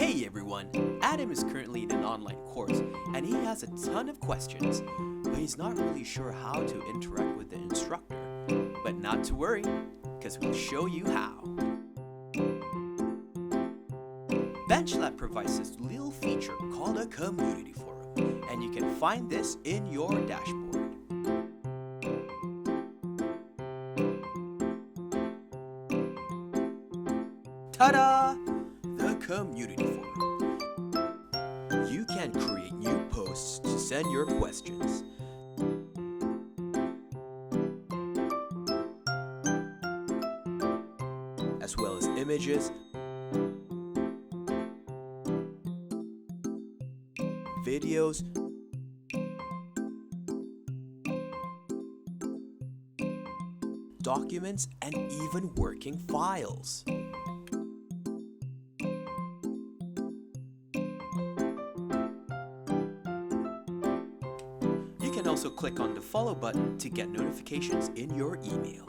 Hey everyone, Adam is currently in an online course and he has a ton of questions, but he's not really sure how to interact with the instructor. But not to worry, because we'll show you how. BenchLab provides this little feature called a community forum, and you can find this in your dashboard. Ta-da! The community forum. You can create new posts to send your questions. As well as images, videos, documents, and even working files. You can also click on the follow button to get notifications in your email.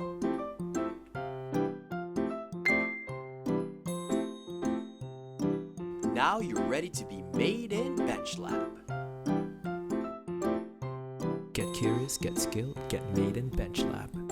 Now you're ready to be made in BenchLab. Get curious, get skilled, get made in BenchLab.